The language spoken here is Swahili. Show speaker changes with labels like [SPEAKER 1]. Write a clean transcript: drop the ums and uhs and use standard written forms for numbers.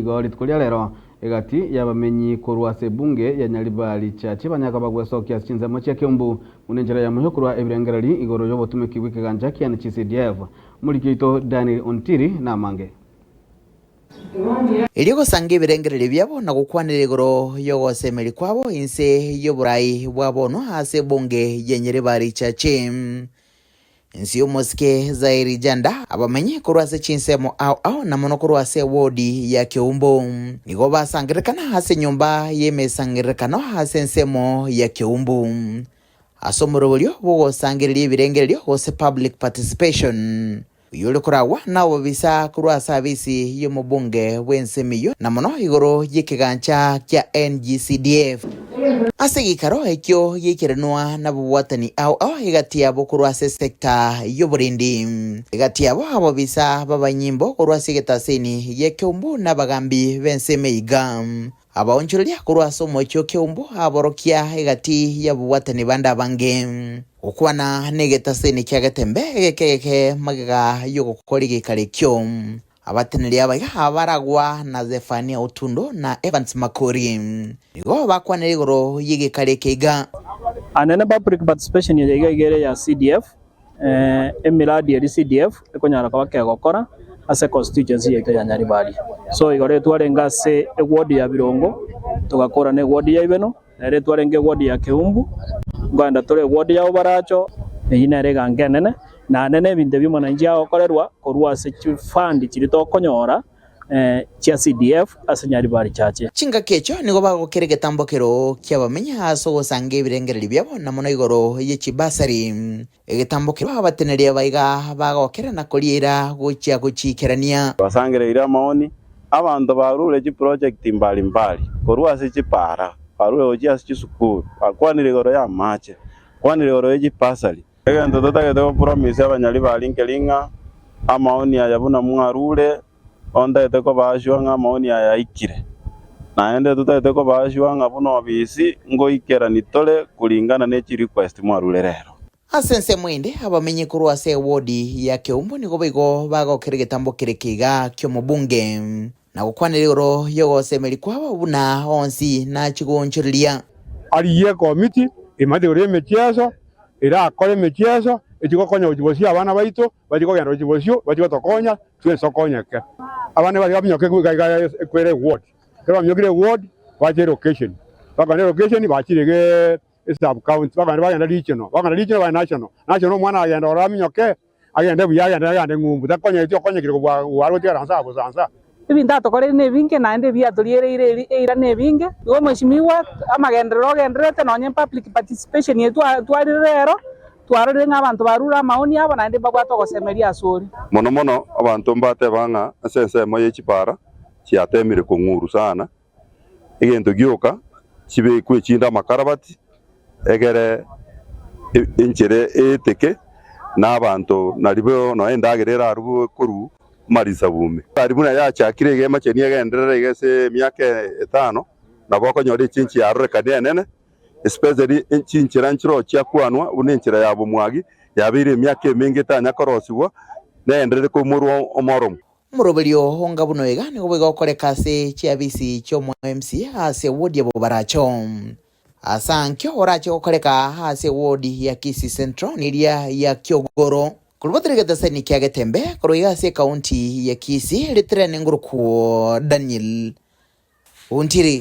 [SPEAKER 1] igori tikulia lero egati yabamenyi kurwa sebunge ya Nyaribari chache banyaka bagwesokia chinzamo cha Kiumbu munenjera ya muhyokurwa ebirengereri igoro yo botumiki wikiganja kiana CDF mulikito Daniel Ontiri na mange
[SPEAKER 2] Iligo sange birengereri byabo na gukwanira igoro yo gosemeri kwabo inse yo burayi bwabono hase bunge ya Nyaribari chache insi yomoske zairi janda abamenye kurwase chinsemo au na mono kurwase wodi ya Kiumbu nigo basangirikana hase nyumba yeme sangirikana hase nsemo ya Kiumbu asomorolyo bogo sangiriri birengereri hose public participation yule kurawa nawo bisa kurwasa bisi yomubunge wensemiyo na mono igoro yikigancha kya NGCDF asegikaro ekyo yikirenwa na buwatani au higatia bokurwase sekta yoburindi higatia abo bisa babanyimbo kurwase getaseni ye Kiumbu na bagambi bensemeiga abaonchulia kurwasa mocho Kiumbu aborokia higati ya buwatani banda bange ukwana negetaseni kyagatembe keke magaga yogo koligi kalekyo abatenelia baga abaragwa na Zefania Otundo na Evans Makori nigo bakwana igoro yige kalekega
[SPEAKER 3] anene public participation yegere ya CDF emiradi ya CDF ekonyara kwa kegokora ase constituency ya Nyaribari so igore twarengase ward ya Birongo tugakora ne ward ya Ibeno ere twarenge ward ya Kiumbu nganda tore ward ya Obaracho eyinarega ngenene na nene binde bimwananji akokorerwa korwa se fund kirito konyora chia CDF ase Nyaribari chache
[SPEAKER 2] chinga kecho nigo bagokerege tambokero kyabamenya haso gosange birengereri byabo na mono igoro yechibasari egetambokero abateneria baiga bagokera na koliera gochia gochikerania
[SPEAKER 4] basangereira maoni abantu barure chi project mbali mbali korwa se chipara barure gochia se chisukuru akwanire igoro ya mache kwanire igoro yechipasari egento totagete promise abanyaribari nkelinga amaoni ayabuna mwarure onda eteko bashwa nga maoni yaikire naende tutaeteko bashwa nga buno bisi ngo ikera nitole kulingana nechi request mwarure rero
[SPEAKER 2] asense mwende abamenye kurwase wodi ya Kiumbu nigo bigo bagokerege tambokerekiga kyo mubunge na gukwanira igoro yogo semeri kwabo buna onsi na chigonchirilia
[SPEAKER 5] ariye committee imategore mechiaso ira akore mechiaso etiko konya ujibosia abana baito batiko gendo ujibosio batiko tokonya twenso konyake abane bali babinyoke kwere ward kaba myogire ward baje location bagane location bachirege sub county bagane regional ba national mwana agenda oraminyoke agenda buyagenda ngumbu takonya ityo konya kiriko waro tira nsa busansa
[SPEAKER 6] ibinda tokore ne binge naende bia toliere ira ne binge go mheshimiwa amagendero gendrete nonye public participation yetu twarirero twarore nk'abantu barura maoni abo nande bagwato gosemeria asuri
[SPEAKER 7] mono abantu mbate banga asense moye chipara chiatemire kunguru sana egento gyoka chibe kwechinda makarabati egere inchere eteke n'abantu naribo no endagerera arubu koru marisa bume aribuna ya chakire ge macheni egenderere gese myaka 5 naboko nyori chinchi yarore kanene especially inchinchira nchiro cyakwanwa unenchira yabo mwagi yabire myaka mingi tanya korosibwa nendere ko muru omorom
[SPEAKER 2] murobelio honga buno egane go bigokoreka se chiabisi cyo mu MC hase wodi ya Baracho asankyo oracho gokoreka hase wodi ya Kisii Central niria ya Kyogoro kurubatirege tasani kyagetembe kuroiga se county ya Kisii litrene nguruko Daniel Ontiri